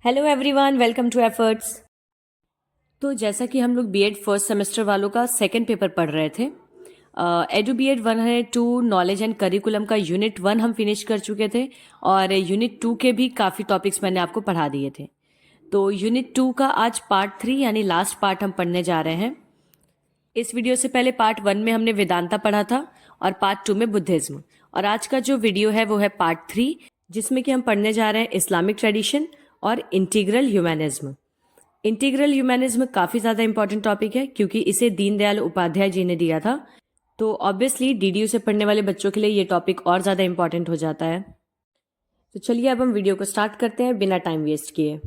Hello everyone, welcome to efforts. तो जैसा कि हम लोग बीएड फर्स्ट सेमेस्टर वालों का सेकंड पेपर पढ़ रहे थे, edu BEd 102 knowledge and curriculum का यूनिट 1 हम फिनिश कर चुके थे और यूनिट 2 के भी काफ़ी टॉपिक्स मैंने आपको पढ़ा दिए थे। तो यूनिट 2 का आज पार्ट 3 यानी लास्ट पार्ट हम पढ़ने जा रहे हैं। इस वीडियो से पहले पार्ट 1 में हमने वेदांता पढ़ा था और पार्ट 2 में बुद्धिज्म, और आज का जो वीडियो है वो है पार्ट 3, जिसमें कि हम पढ़ने जा रहे हैं इस्लामिक ट्रेडिशन और इंटीग्रल ह्यूमैनिज्म। इंटीग्रल ह्यूमैनिज्म काफ़ी ज़्यादा इंपॉर्टेंट टॉपिक है क्योंकि इसे दीनदयाल उपाध्याय जी ने दिया था। तो ऑब्वियसली डीडीयू से पढ़ने वाले बच्चों के लिए ये टॉपिक और ज़्यादा इंपॉर्टेंट हो जाता है। तो चलिए अब हम वीडियो को स्टार्ट करते हैं बिना टाइम वेस्ट किए।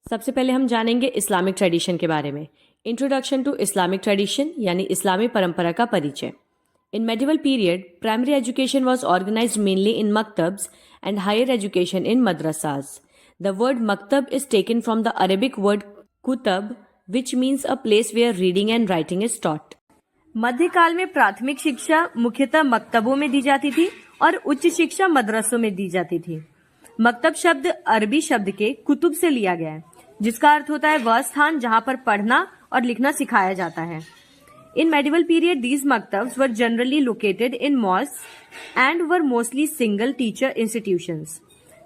सबसे पहले हम जानेंगे इस्लामिक ट्रेडिशन के बारे में। इंट्रोडक्शन टू इस्लामिक ट्रेडिशन यानी इस्लामी परंपरा का परिचय। In medieval period primary education was organised mainly in maktabs and higher education in madrasas. The word maktab is taken from the Arabic word kutub which means a place where reading and writing is taught. मध्यकाल में प्राथमिक शिक्षा मुख्यतः मकतबों में दी जाती थी और उच्च शिक्षा मदरसों में दी जाती थी। मकतब शब्द अरबी शब्द के कुतुब से लिया गया है, जिसका अर्थ होता है वह स्थान जहां पर पढ़ना और लिखना सिखाया जाता है। In medieval period these maktabs were generally located in mosque and were mostly single teacher institutions.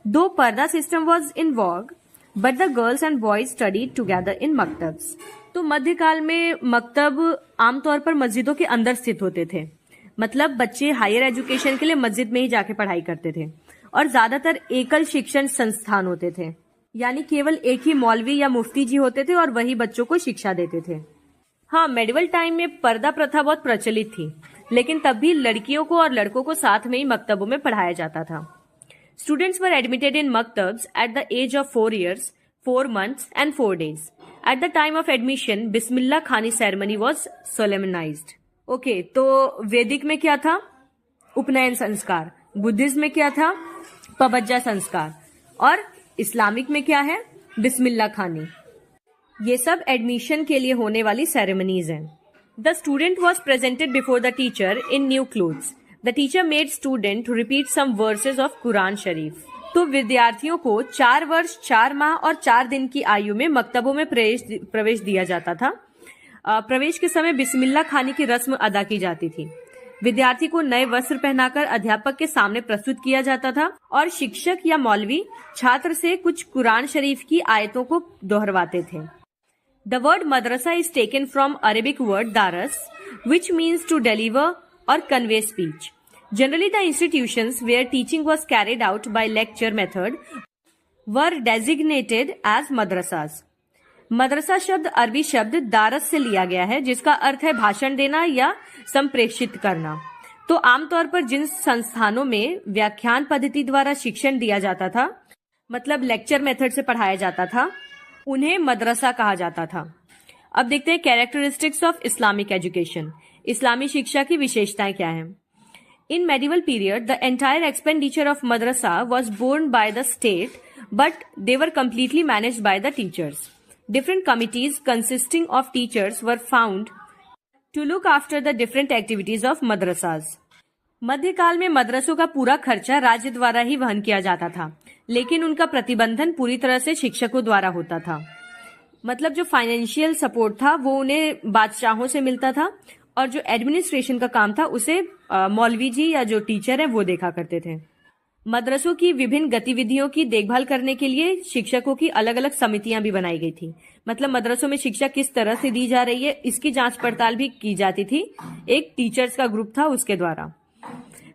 Though purdah system was in vogue but the girls and boys studied together in maktabs. तो मध्यकाल में मकतब आमतौर पर मस्जिदों के अंदर स्थित होते थे, मतलब बच्चे हायर एजुकेशन के लिए मस्जिद में ही जाके पढ़ाई करते थे, और ज्यादातर एकल शिक्षण संस्थान होते थे, यानी केवल एक ही मौलवी या मुफ्ती जी होते थे और वही बच्चों को शिक्षा देते थे। हाँ, मेडिवल टाइम में पर्दा प्रथा बहुत प्रचलित थी, लेकिन तब भी लड़कियों को और लड़कों को साथ में ही मकतबों में पढ़ाया जाता था। Students were admitted in maktabs at the age of 4 years, 4 months and 4 days. At the time of admission, बिस्मिल्लाह खानी सेरेमनी वॉज solemnized. ओके, तो वैदिक में क्या था? उपनयन संस्कार। बुद्धिज्म में क्या था? पबज्जा संस्कार। और इस्लामिक में क्या है? बिस्मिल्लाह खानी। ये सब एडमिशन के लिए होने वाली सेरेमनीज हैं। The student was presented before the teacher in new clothes. The teacher made student to repeat some verses of Quran Sharif. तो विद्यार्थियों को 4 वर्ष 4 माह और 4 दिन की आयु में मकतबों में प्रवेश दिया जाता था। प्रवेश के समय बिस्मिल्लाह खानी की रस्म अदा की जाती थी। विद्यार्थी को नए वस्त्र पहनाकर अध्यापक के सामने प्रस्तुत किया जाता था और शिक्षक या मौलवी छात्र से कुछ कुरान शरीफ की आयतों को दोहरवाते थे। The word madrasa is taken from Arabic word dars which means to deliver or convey speech. Generally the institutions where teaching was carried out by lecture method were designated as madrasas. Madrasa शब्द अरबी शब्द दारस से लिया गया है, जिसका अर्थ है भाषण देना या संप्रेषित करना। तो आमतौर पर जिन संस्थानों में व्याख्यान पद्धति द्वारा शिक्षण दिया जाता था, मतलब लेक्चर मेथड से पढ़ाया जाता था, उन्हें मदरसा कहा जाता था। अब देखते हैं कैरेक्टरिस्टिक्स ऑफ इस्लामिक एजुकेशन। इस्लामी शिक्षा की विशेषताएं क्या हैं? In medieval period the entire expenditure of madrasa was borne by the state, but they were completely managed by the teachers. Different committees consisting of teachers were found to look after the different activities of madrasas. मध्यकाल में मदरसों का पूरा खर्चा राज्य द्वारा ही वहन किया जाता था, लेकिन उनका प्रतिबंधन पूरी तरह से शिक्षकों द्वारा होता था। मतलब जो फाइनेंशियल सपोर्ट था वो उन्हें बादशाहों से मिलता था, और जो एडमिनिस्ट्रेशन का काम था उसे मौलवी जी या जो टीचर है वो देखा करते थे। मदरसों की विभिन्न गतिविधियों की देखभाल करने के लिए शिक्षकों की अलग अलग समितियां भी बनाई गई थी। मतलब मदरसों में शिक्षा किस तरह से दी जा रही है इसकी जांच पड़ताल भी की जाती थी, एक टीचर्स का ग्रुप था उसके द्वारा।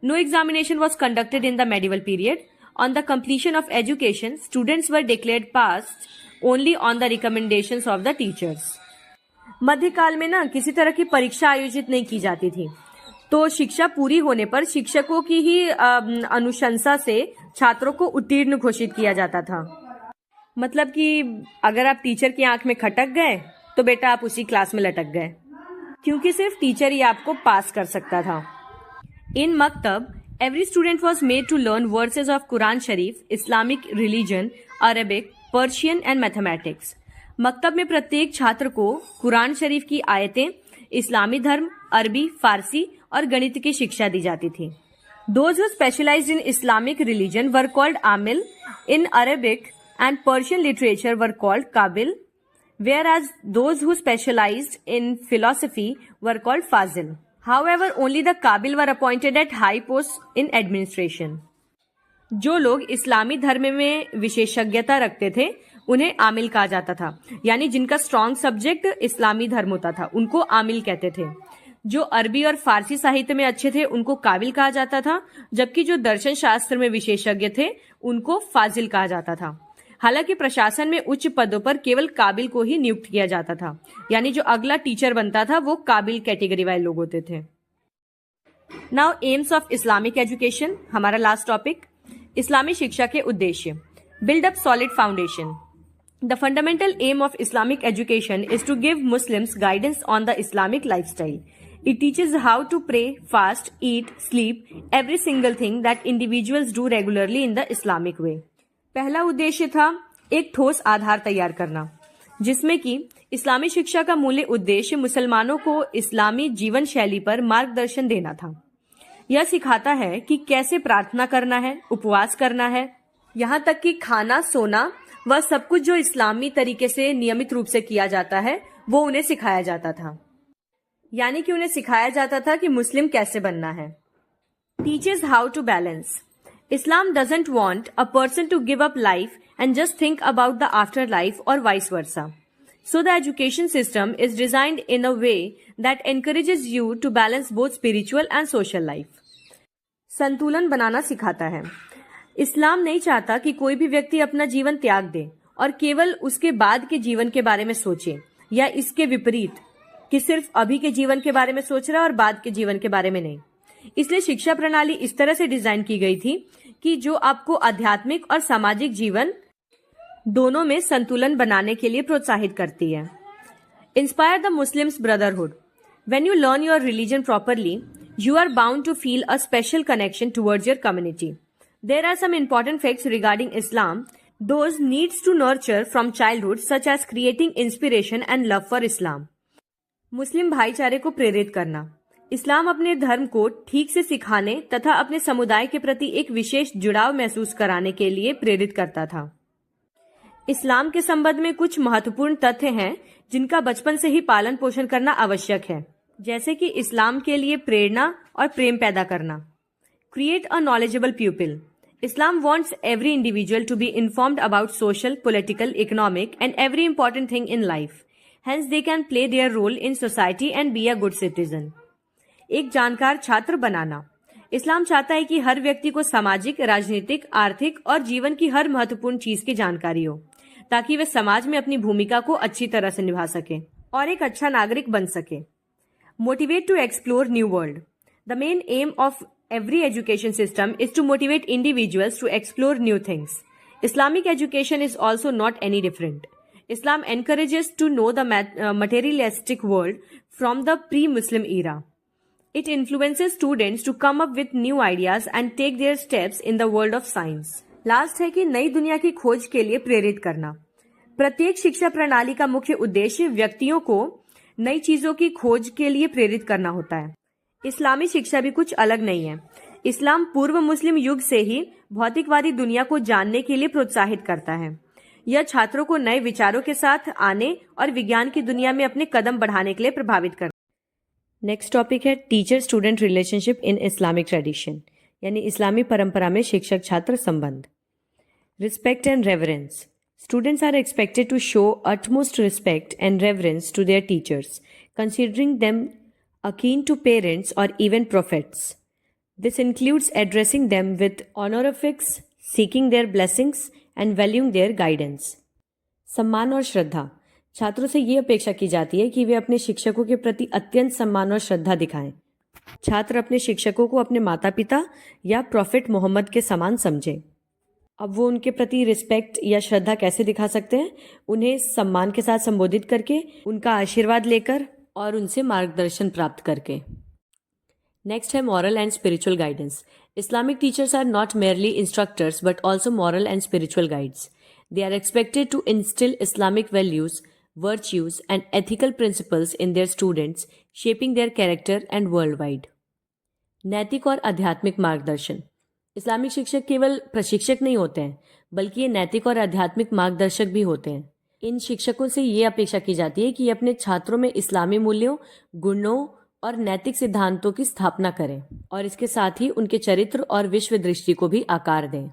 No examination was conducted in the medieval period. On the completion of education students were declared passed only on the recommendations of the teachers. मध्यकाल में ना किसी तरह की परीक्षा आयोजित नहीं की जाती थी, तो शिक्षा पूरी होने पर शिक्षकों की ही अनुशंसा से छात्रों को उत्तीर्ण घोषित किया जाता था। मतलब कि अगर आप टीचर की आंख में खटक गए तो बेटा आप उसी क्लास में लटक गए, क्योंकि सिर्फ टीचर ही आपको पास कर सकता था। In maktab every student was made to learn verses of Quran Sharif, Islamic religion, Arabic, Persian and mathematics. मकतब में प्रत्येक छात्र को कुरान शरीफ की आयतें, इस्लामी धर्म, अरबी, फारसी और गणित की शिक्षा दी जाती थी। Those who specialized in Islamic religion were called Amil, in Arabic and Persian literature were called Qabil, whereas those who specialized in philosophy were called Fazil. However, only the Qabil were appointed at high posts in administration. जो लोग इस्लामी धर्म में विशेषज्ञता रखते थे उन्हें आमिल कहा जाता था, यानी जिनका स्ट्रॉन्ग सब्जेक्ट इस्लामी धर्म होता था उनको आमिल कहते थे। जो अरबी और फारसी साहित्य में अच्छे थे उनको काबिल कहा जाता था, जबकि जो दर्शन शास्त्र में विशेषज्ञ थे उनको फाजिल कहा जाता था। हालांकि प्रशासन में उच्च पदों पर केवल काबिल को ही नियुक्त किया जाता था, यानी जो अगला टीचर बनता था वो काबिल कैटेगरी वाले लोग होते थे। Now aims of Islamic education, हमारा लास्ट टॉपिक। इस्लामी शिक्षा के उद्देश्य। Build up solid foundation. The fundamental aim of Islamic education is to give Muslims guidance on the Islamic lifestyle. It teaches how to pray, fast, eat, sleep, every single thing that individuals do regularly in the Islamic way. पहला उद्देश्य था एक ठोस आधार तैयार करना, जिसमें कि इस्लामी शिक्षा का मूल उद्देश्य मुसलमानों को इस्लामी जीवन शैली पर मार्गदर्शन देना था। यह सिखाता है कि कैसे प्रार्थना करना है, उपवास करना है, यहाँ तक कि खाना, सोना, वह सब कुछ जो इस्लामी तरीके से नियमित रूप से किया जाता है वो उन्हें सिखाया जाता था। यानी कि उन्हें सिखाया जाता था कि मुस्लिम कैसे बनना है। Teaches how to balance. Islam doesn't want a person to give up life and just think about the after life और vice versa. So the education system is designed in a way that encourages you to balance both spiritual and social life. संतुलन बनाना सिखाता है। इस्लाम नहीं चाहता कि कोई भी व्यक्ति अपना जीवन त्याग दे और केवल उसके बाद के जीवन के बारे में सोचे, या इसके विपरीत कि सिर्फ अभी के जीवन के बारे में सोच रहा है और बाद के जीवन के बारे में नहीं। इसलिए शिक्षा प्रणाली इस तरह से डिजाइन की गई थी कि जो आपको आध्यात्मिक और सामाजिक जीवन दोनों में संतुलन बनाने के लिए प्रोत्साहित करती है। Inspire the Muslims brotherhood. When you learn your religion properly, you are bound to feel a special connection towards your community. There are some important facts regarding Islam those needs to nurture from childhood, such as creating inspiration and love for Islam. Muslim भाईचारे को प्रेरित करना। इस्लाम अपने धर्म को ठीक से सिखाने तथा अपने समुदाय के प्रति एक विशेष जुड़ाव महसूस कराने के लिए प्रेरित करता था। इस्लाम के संबंध में कुछ महत्वपूर्ण तथ्य हैं जिनका बचपन से ही पालन पोषण करना आवश्यक है, जैसे कि इस्लाम के लिए प्रेरणा और प्रेम पैदा करना। Create a knowledgeable people. Islam wants every individual to be informed about social, political, economic and every important thing in life. Hence they can play their role in society and be a good citizen. एक जानकार छात्र बनाना। इस्लाम चाहता है कि हर व्यक्ति को सामाजिक, राजनीतिक, आर्थिक और जीवन की हर महत्वपूर्ण चीज की जानकारी हो, ताकि वे समाज में अपनी भूमिका को अच्छी तरह से निभा सके और एक अच्छा नागरिक बन सके। Motivate to explore new world. The main aim of every education system is to motivate individuals to explore new things. Islamic education is also not any different. Islam encourages to know the materialistic world from the pre-Muslim era. It influences students to come up with new ideas and take their steps in the world of science. Last है कि नई दुनिया की खोज के लिए प्रेरित करना। प्रत्येक शिक्षा प्रणाली का मुख्य उद्देश्य व्यक्तियों को नई चीजों की खोज के लिए प्रेरित करना होता है। इस्लामी शिक्षा भी कुछ अलग नहीं है। इस्लाम पूर्व मुस्लिम युग से ही भौतिकवादी दुनिया को जानने के लिए प्रोत्साहित करता है। यह छात्रों को नए विचारों के साथ आने और विज्ञान की दुनिया में अपने कदम बढ़ाने के लिए प्रभावित करता है। नेक्स्ट टॉपिक है teacher student relationship in Islamic tradition, यानी इस्लामी परंपरा में शिक्षक छात्र संबंध। Respect and reverence. Students are expected to show utmost respect and reverence to their teachers, considering them akin to parents or even prophets. This includes addressing them with honorifics, seeking their blessings, and valuing their guidance. सम्मान और श्रद्धा। छात्रों से ये अपेक्षा की जाती है कि वे अपने शिक्षकों के प्रति अत्यंत सम्मान और श्रद्धा दिखाएं। छात्र अपने शिक्षकों को अपने माता पिता या प्रॉफिट मोहम्मद के समान समझें। अब वो उनके प्रति रिस्पेक्ट या श्रद्धा कैसे दिखा सकते हैं? उन्हें सम्मान के साथ संबोधित करके, उनका आशीर्वाद लेकर और उनसे मार्गदर्शन प्राप्त करके। नेक्स्ट है moral and spiritual guidance. Islamic teachers are not merely instructors but also moral and spiritual guides. They are expected to instill Islamic values, virtues, and ethical principles in their students, shaping their character and worldwide. नैतिक और आध्यात्मिक मार्गदर्शन। Islamic शिक्षक केवल प्रशिक्षक नहीं होते हैं, बल्कि ये नैतिक और आध्यात्मिक मार्गदर्शक भी होते हैं। इन शिक्षकों से ये अपेक्षा की जाती है कि ये अपने छात्रों में इस्लामी मूल्यों, गुणों और नैतिक सिद्धांतों की स्थापना करें और इसके साथ ही उनके चरित्र और विश्व दृष्टि को भी आकार दें।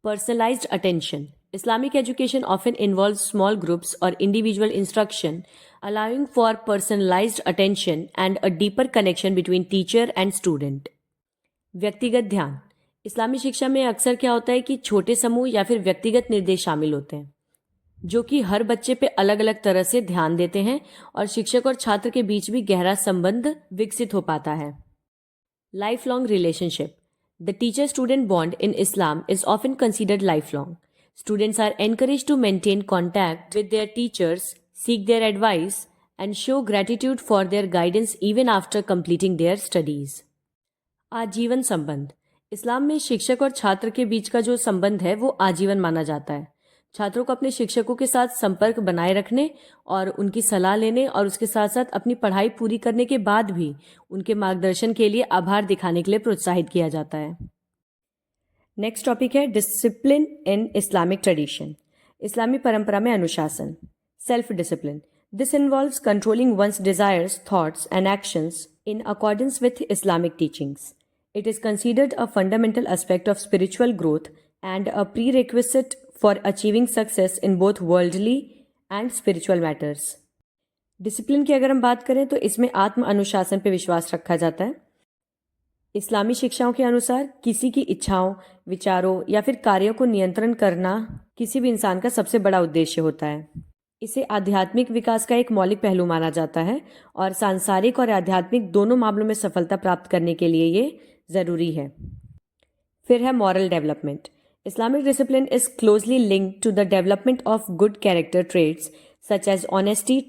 Personalised attention. Islamic education often involves small groups or individual instruction, allowing for personalized attention and a deeper connection between teacher and student. व्यक्तिगत ध्यान। इस्लामी शिक्षा में अक्सर क्या होता है कि छोटे समूह या फिर व्यक्तिगत निर्देश शामिल होते हैं, जो कि हर बच्चे पे अलग अलग तरह से ध्यान देते हैं और शिक्षक और छात्र के बीच भी गहरा संबंध विकसित हो पाता है। Life long relationship. The teacher student bond in Islam is often considered life long. Students are encouraged to maintain contact with their teachers, seek their advice, and show gratitude for their guidance even after completing their studies. आजीवन संबंध। इस्लाम में शिक्षक और छात्र के बीच का जो संबंध है वो आजीवन माना जाता है। छात्रों को अपने शिक्षकों के साथ संपर्क बनाए रखने और उनकी सलाह लेने और उसके साथ साथ अपनी पढ़ाई पूरी करने के बाद भी उनके मार्गदर्शन के लिए आभार दिखाने के लिए प्रोत्साहित किया जाता है। नेक्स्ट टॉपिक है डिसिप्लिन इन इस्लामिक ट्रेडिशन। इस्लामी परंपरा में अनुशासन। Self discipline. This involves controlling one's desires, thoughts and actions in accordance with Islamic teachings. It is considered a fundamental aspect of spiritual growth and a prerequisite for achieving success in both worldly and spiritual matters. Discipline की अगर हम बात करें तो इसमें आत्म अनुशासन पर विश्वास रखा जाता है। इस्लामी शिक्षाओं के अनुसार किसी की इच्छाओं, विचारों या फिर कार्यों को नियंत्रण करना किसी भी इंसान का सबसे बड़ा उद्देश्य होता है। इसे आध्यात्मिक विकास का एक मौलिक पहलू माना जाता है और सांसारिक और आध्यात्मिक दोनों मामलों में सफलता प्राप्त करने के लिए ये ज़रूरी है। फिर है moral development. Islamic discipline is closely linked to the development of good character traits such as honesty,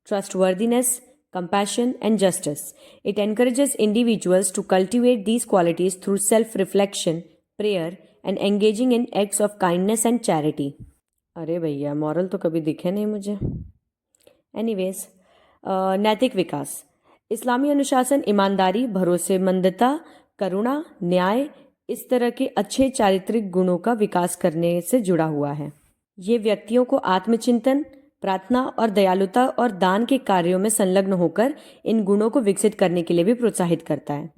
trustworthiness, compassion, and justice. It encourages individuals to cultivate these qualities through self-reflection, prayer, and engaging in acts of kindness and charity. अरे भैया moral तो कभी दिखे नहीं मुझे। Anyways, नैतिक विकास। इस्लामी अनुशासन ईमानदारी, भरोसेमंदता, करुणा, न्याय, इस तरह के अच्छे चारित्रिक गुणों का विकास करने से जुड़ा हुआ है। ये व्यक्तियों को आत्मचिंतन, प्रार्थना और दयालुता और दान के कार्यों में संलग्न होकर इन गुणों को विकसित करने के लिए भी प्रोत्साहित करता है।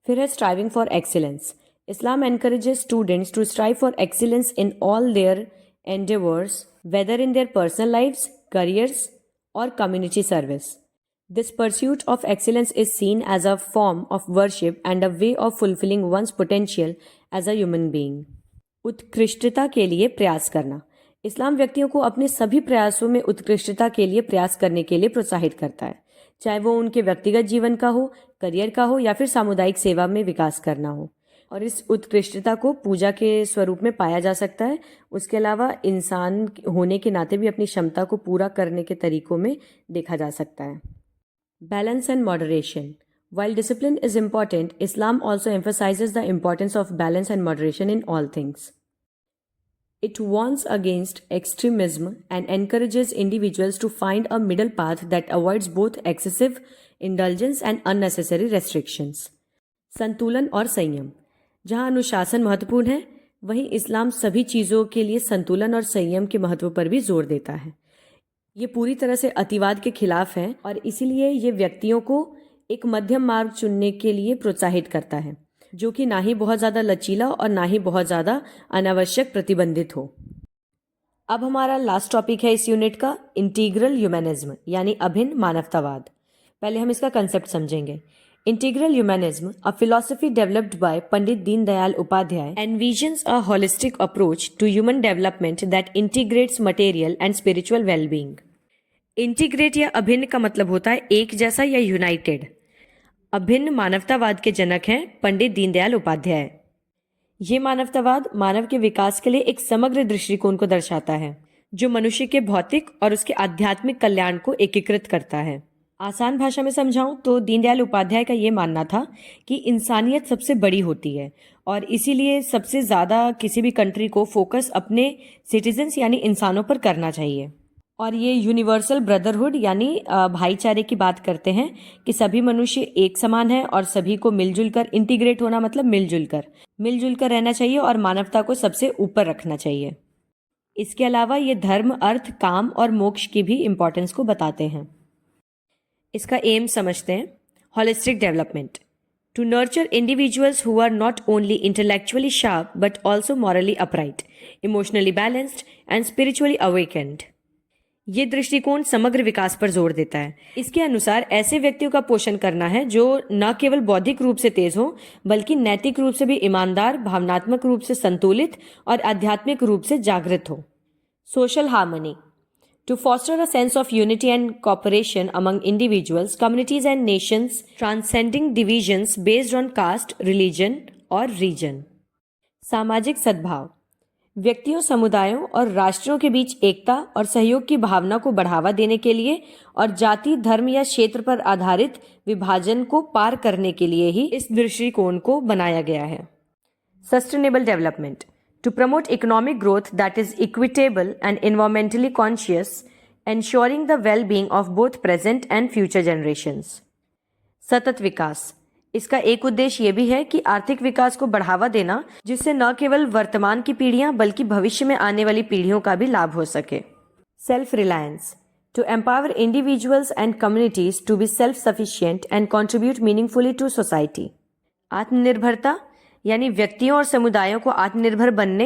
फिर है striving for excellence. Islam encourages students to strive for excellence in all their endeavours, whether in their personal lives, careers और community service. This pursuit of excellence is seen as a form of worship and a way of fulfilling one's potential as a human being. उत्कृष्टता के लिए प्रयास करना। इस्लाम व्यक्तियों को अपने सभी प्रयासों में उत्कृष्टता के लिए प्रयास करने के लिए प्रोत्साहित करता है, चाहे वो उनके व्यक्तिगत जीवन का हो, करियर का हो या फिर सामुदायिक सेवा में विकास करना हो। और इस उत्कृष्टता को पूजा के स्वरूप में पाया जा सकता है। उसके अलावा इंसान होने के नाते भी अपनी क्षमता को पूरा करने के तरीकों में देखा जा सकता है। Balance and moderation. While discipline is important, Islam also emphasizes the importance of balance and moderation in all things. It warns against extremism and encourages individuals to find a middle path that avoids both excessive indulgence and unnecessary restrictions. संतुलन और संयम। जहाँ अनुशासन महत्वपूर्ण है, वहीं इस्लाम सभी चीज़ों के लिए संतुलन और संयम के महत्व पर भी जोर देता है। ये पूरी तरह से अतिवाद के खिलाफ है और इसीलिए ये व्यक्तियों को एक मध्यम मार्ग चुनने के लिए प्रोत्साहित करता है, जो कि ना ही बहुत ज़्यादा लचीला और ना ही बहुत ज़्यादा अनावश्यक प्रतिबंधित हो। अब हमारा लास्ट टॉपिक है इस यूनिट का, इंटीग्रल ह्यूमनिज्म यानी अभिन्न मानवतावाद। पहले हम इसका कंसेप्ट समझेंगे। Integral humanism, a philosophy developed by Pandit Deendayal Upadhyaya, envisions a holistic approach to human development that integrates material and spiritual well-being. Integrate या अभिन्न का मतलब होता है एक जैसा या यूनाइटेड। अभिन्न मानवतावाद के जनक हैं पंडित दीनदयाल उपाध्याय। ये मानवतावाद मानव के विकास के लिए एक समग्र दृष्टिकोण को दर्शाता है, जो मनुष्य के भौतिक और उसके आध्यात्मिक कल्याण को एकीकृत करता है। आसान भाषा में समझाऊं तो दीनदयाल उपाध्याय का ये मानना था कि इंसानियत सबसे बड़ी होती है और इसीलिए सबसे ज़्यादा किसी भी कंट्री को फोकस अपने सिटीजन्स यानी इंसानों पर करना चाहिए। और ये यूनिवर्सल ब्रदरहुड यानी भाईचारे की बात करते हैं कि सभी मनुष्य एक समान है और सभी को मिलजुल कर इंटीग्रेट होना मतलब मिलजुल कर रहना चाहिए और मानवता को सबसे ऊपर रखना चाहिए। इसके अलावा ये धर्म, अर्थ, काम और मोक्ष की भी इम्पोर्टेंस को बताते हैं। इसका एम समझते हैं। Holistic development to nurture individuals who are not only intellectually sharp but also morally upright, emotionally balanced and spiritually awakened. ये दृष्टिकोण समग्र विकास पर जोर देता है। इसके अनुसार ऐसे व्यक्तियों का पोषण करना है जो न केवल बौद्धिक रूप से तेज हो बल्कि नैतिक रूप से भी ईमानदार, भावनात्मक रूप से संतुलित और आध्यात्मिक रूप से जागृत हो। Social harmony to foster a sense of unity and cooperation among individuals, communities and nations, transcending divisions based on caste, religion or region. सामाजिक सद्भाव व्यक्तियों, समुदायों और राष्ट्रों के बीच एकता और सहयोग की भावना को बढ़ावा देने के लिए और जाति, धर्म या क्षेत्र पर आधारित विभाजन को पार करने के लिए ही इस दृष्टिकोण को बनाया गया है। Sustainable development to promote economic growth that is equitable and environmentally conscious, ensuring the well-being of both present and future generations. सतत विकास इसका एक उद्देश्य ये भी है कि आर्थिक विकास को बढ़ावा देना जिससे न केवल वर्तमान की पीढ़ियां बल्कि भविष्य में आने वाली पीढ़ियों का भी लाभ हो सके। Self reliance to empower individuals and communities to be self-sufficient and contribute meaningfully to society. आत्मनिर्भरता यानी व्यक्तियों और समुदायों को आत्मनिर्भर बनने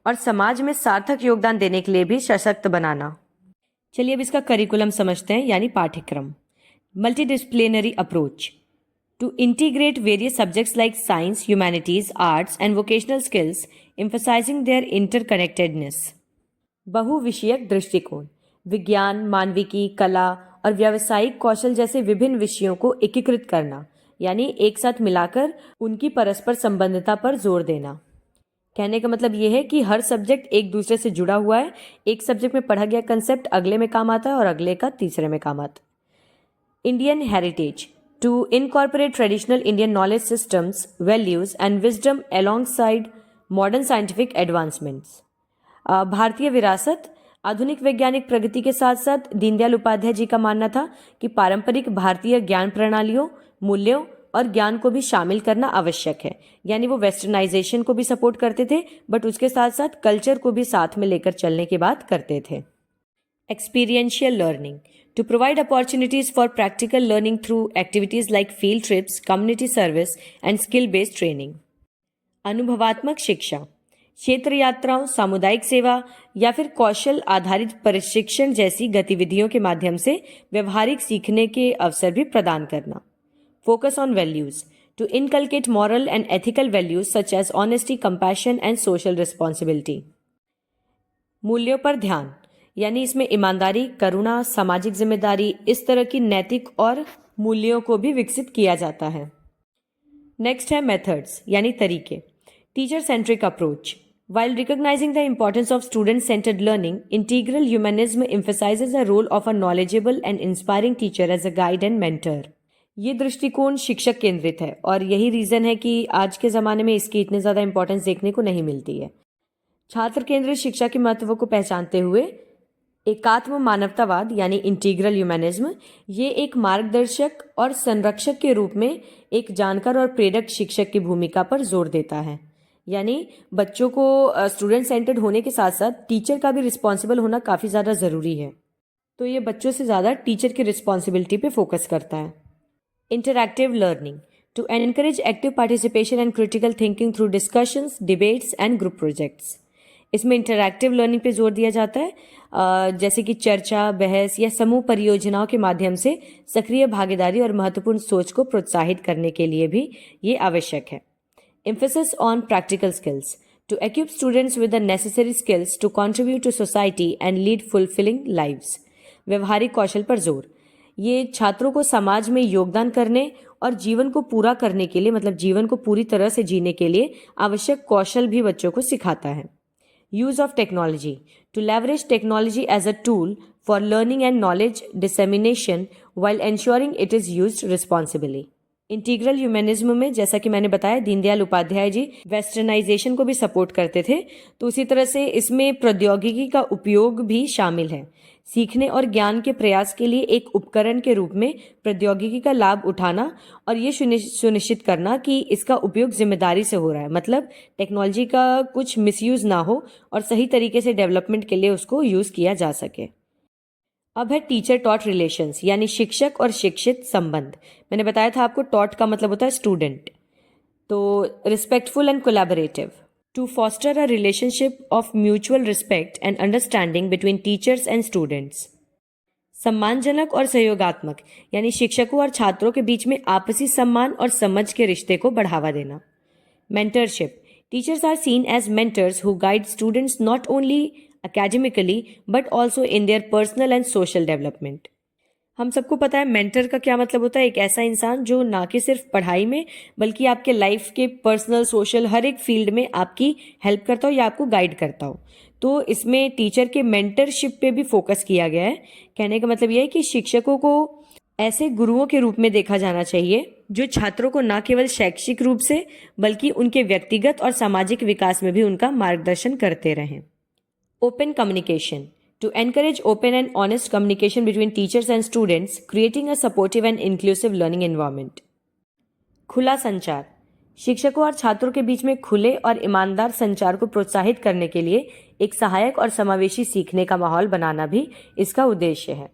और समाज में सार्थक योगदान देने के लिए भी सशक्त बनाना। चलिए अब इसका करिकुलम समझते हैं यानी पाठ्यक्रम। Multidisciplinary approach to integrate various subjects like science, humanities, arts and vocational skills, emphasizing their interconnectedness. बहुविषयक दृष्टिकोण विज्ञान, मानविकी, कला और व्यावसायिक कौशल जैसे विभिन्न विषयों को एकीकृत करना यानी एक साथ मिलाकर उनकी परस्पर संबंधता पर जोर देना। कहने का मतलब यह है कि हर सब्जेक्ट एक दूसरे से जुड़ा हुआ है। एक सब्जेक्ट में पढ़ा गया कंसेप्ट अगले में काम आता है और अगले का तीसरे में काम आता है। Indian heritage to incorporate traditional Indian knowledge systems, values and wisdom alongside modern scientific advancements. भारतीय विरासत आधुनिक वैज्ञानिक प्रगति के साथ साथ दीनदयाल उपाध्याय जी का मानना था कि पारंपरिक भारतीय ज्ञान प्रणालियों, मूल्यों और ज्ञान को भी शामिल करना आवश्यक है। यानी वो वेस्टर्नाइजेशन को भी सपोर्ट करते थे बट उसके साथ साथ कल्चर को भी साथ में लेकर चलने की बात करते थे। Experiential learning to provide opportunities for practical learning through activities like field trips, community service and skill based training. अनुभवात्मक शिक्षा क्षेत्र यात्राओं, सामुदायिक सेवा या फिर कौशल आधारित प्रशिक्षण जैसी गतिविधियों के माध्यम से व्यवहारिक सीखने के अवसर भी प्रदान करना। Focus on values to inculcate moral and ethical values such as honesty, compassion and social responsibility. मूल्यों पर ध्यान यानी इसमें ईमानदारी, करुणा, सामाजिक जिम्मेदारी, इस तरह की नैतिक और मूल्यों को भी विकसित किया जाता है। नेक्स्ट है मेथड्स यानी तरीके। Teacher centric approach While recognizing the importance of student-centered learning, integral humanism emphasizes the role of a knowledgeable and inspiring teacher as a guide and mentor. ये दृष्टिकोण शिक्षक केंद्रित है और यही रीज़न है कि आज के ज़माने में इसकी इतनी ज़्यादा इंपॉर्टेंस देखने को नहीं मिलती है। छात्र केंद्रित शिक्षा के महत्व को पहचानते हुए एकात्म मानवतावाद यानी इंटीग्रल ह्यूमैनिज्म ये एक मार्गदर्शक और संरक्षक के रूप में एक जानकार और प्रेरक शिक्षक की भूमिका पर जोर देता है। यानी बच्चों को स्टूडेंट सेंटर्ड होने के साथ साथ टीचर का भी रिस्पॉन्सिबल होना काफ़ी ज़्यादा ज़रूरी है। तो ये बच्चों से ज़्यादा टीचर की रिस्पॉन्सिबिलिटी पे फोकस करता है। Interactive learning to encourage active participation and critical thinking through discussions, debates and group projects. इसमें इंटरैक्टिव लर्निंग पे जोर दिया जाता है, जैसे कि चर्चा, बहस या समूह परियोजनाओं के माध्यम से सक्रिय भागीदारी और महत्वपूर्ण सोच को प्रोत्साहित करने के लिए भी ये आवश्यक है। Emphasis on practical skills to equip students with the necessary skills to contribute to society and lead fulfilling lives. व्यवहारिक कौशल पर जोर ये छात्रों को समाज में योगदान करने और जीवन को पूरा करने के लिए मतलब जीवन को पूरी तरह से जीने के लिए आवश्यक कौशल भी बच्चों को सिखाता है। Use of technology to leverage technology as a tool for learning and knowledge dissemination while ensuring it is used responsibly. Integral humanism में जैसा कि मैंने बताया दीनदयाल उपाध्याय जी वेस्टर्नाइजेशन को भी सपोर्ट करते थे, तो उसी तरह से इसमें प्रौद्योगिकी का उपयोग भी शामिल है। सीखने और ज्ञान के प्रयास के लिए एक उपकरण के रूप में प्रौद्योगिकी का लाभ उठाना और ये सुनिश्चित करना कि इसका उपयोग जिम्मेदारी से हो रहा है, मतलब टेक्नोलॉजी का कुछ मिसयूज ना हो और सही तरीके से डेवलपमेंट के लिए उसको यूज किया जा सके। अब है टीचर टॉट रिलेशंस, यानी शिक्षक और शिक्षित संबंध। मैंने बताया था आपको टॉट का मतलब होता है स्टूडेंट, तो respectful and collaborative to foster a relationship of mutual respect and understanding between teachers and students. सम्मानजनक और सहयोगात्मक, यानी शिक्षकों और छात्रों के बीच में आपसी सम्मान और समझ के रिश्ते को बढ़ावा देना। Mentorship, teachers are seen as mentors who guide students not only academically but also in their personal and social development। हम सबको पता है मेंटर का क्या मतलब होता है, एक ऐसा इंसान जो ना कि सिर्फ पढ़ाई में बल्कि आपके लाइफ के पर्सनल सोशल हर एक फील्ड में आपकी हेल्प करता हो या आपको गाइड करता हो। तो इसमें टीचर के मेंटरशिप पे भी फोकस किया गया है। कहने का मतलब यह है कि शिक्षकों को ऐसे गुरुओं के रूप में देखा जाना चाहिए जो छात्रों को न केवल शैक्षिक रूप से बल्कि उनके व्यक्तिगत और सामाजिक विकास में भी उनका मार्गदर्शन करते रहें। Open communication, to encourage open and honest communication between teachers and students, creating a supportive and inclusive learning environment। खुला संचार, शिक्षकों और छात्रों के बीच में खुले और ईमानदार संचार को प्रोत्साहित करने के लिए एक सहायक और समावेशी सीखने का माहौल बनाना भी इसका उद्देश्य है।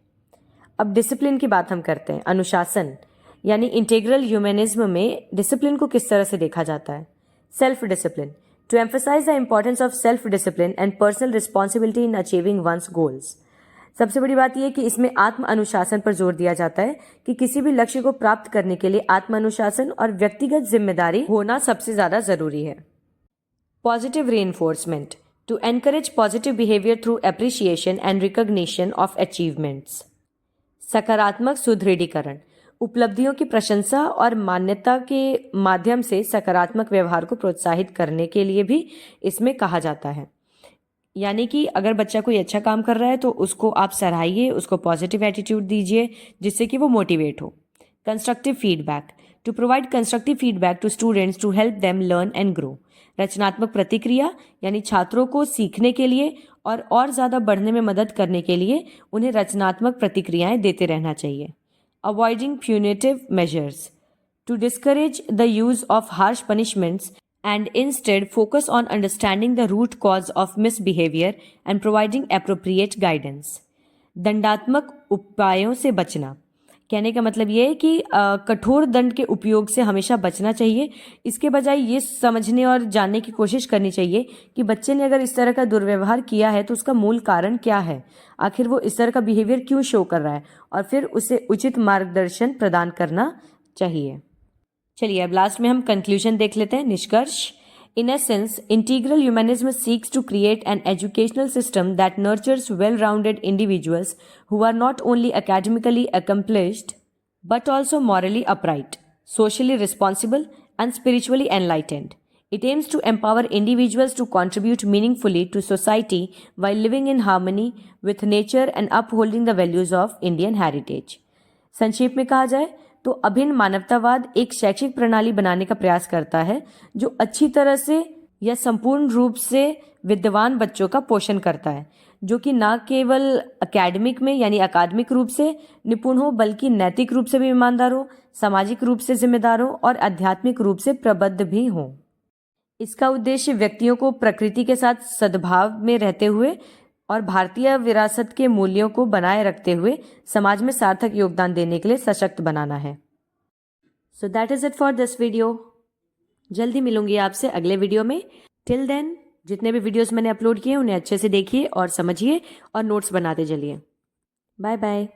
अब डिसिप्लिन की बात हम करते हैं। अनुशासन, यानी इंटीग्रल ह्यूमनिज्म में डिसिप्लिन को किस तरह से देखा जाता है। Self discipline, to emphasize the importance of self-discipline and personal responsibility in achieving one's goals। सबसे बड़ी बात यह है कि इसमें आत्म अनुशासन पर जोर दिया जाता है कि किसी भी लक्ष्य को प्राप्त करने के लिए आत्म अनुशासन और व्यक्तिगत जिम्मेदारी होना सबसे ज्यादा जरूरी है। Positive reinforcement, to encourage positive behaviour through appreciation and recognition of achievements. सकारात्मक सुदृढ़ीकरण, उपलब्धियों की प्रशंसा और मान्यता के माध्यम से सकारात्मक व्यवहार को प्रोत्साहित करने के लिए भी इसमें कहा जाता है। यानी कि अगर बच्चा कोई अच्छा काम कर रहा है तो उसको आप सराहिए, उसको पॉजिटिव एटीट्यूड दीजिए जिससे कि वो मोटिवेट हो। Constructive feedback, to provide constructive feedback to students to help them learn and grow. रचनात्मक प्रतिक्रिया, यानी छात्रों को सीखने के लिए और ज़्यादा बढ़ने में मदद करने के लिए उन्हें रचनात्मक प्रतिक्रियाएं देते रहना चाहिए। Avoiding punitive measures, to discourage the use of harsh punishments and instead focus on understanding the root cause of misbehavior and providing appropriate guidance। दंडात्मक उपायों से बचना, कहने का मतलब ये है कि कठोर दंड के उपयोग से हमेशा बचना चाहिए। इसके बजाय ये समझने और जानने की कोशिश करनी चाहिए कि बच्चे ने अगर इस तरह का दुर्व्यवहार किया है तो उसका मूल कारण क्या है, आखिर वो इस तरह का बिहेवियर क्यों शो कर रहा है, और फिर उसे उचित मार्गदर्शन प्रदान करना चाहिए। चलिए अब लास्ट में हम कंक्लूजन देख लेते हैं, निष्कर्ष। In essence, integral humanism seeks to create an educational system that nurtures well-rounded individuals who are not only academically accomplished but also morally upright, socially responsible, and spiritually enlightened. It aims to empower individuals to contribute meaningfully to society while living in harmony with nature and upholding the values of Indian heritage। संक्षेप में कहा जाए तो अभिन्न मानवतावाद एक शैक्षिक प्रणाली बनाने का प्रयास करता है जो अच्छी तरह से या संपूर्ण रूप से विद्वान बच्चों का पोषण करता है, जो कि न केवल एकेडमिक में यानी अकादमिक रूप से निपुण हो बल्कि नैतिक रूप से भी ईमानदार हो, सामाजिक रूप से जिम्मेदार हो और आध्यात्मिक रूप से प्रबुद्ध भी हो। इसका उद्देश्य व्यक्तियों को प्रकृति के साथ सद्भाव में रहते हुए और भारतीय विरासत के मूल्यों को बनाए रखते हुए समाज में सार्थक योगदान देने के लिए सशक्त बनाना है। So that is it for this video. जल्दी मिलूंगी आपसे अगले वीडियो में। टिल देन जितने भी वीडियोस मैंने अपलोड किए उन्हें अच्छे से देखिए और समझिए और नोट्स बनाते चलिए। Bye bye.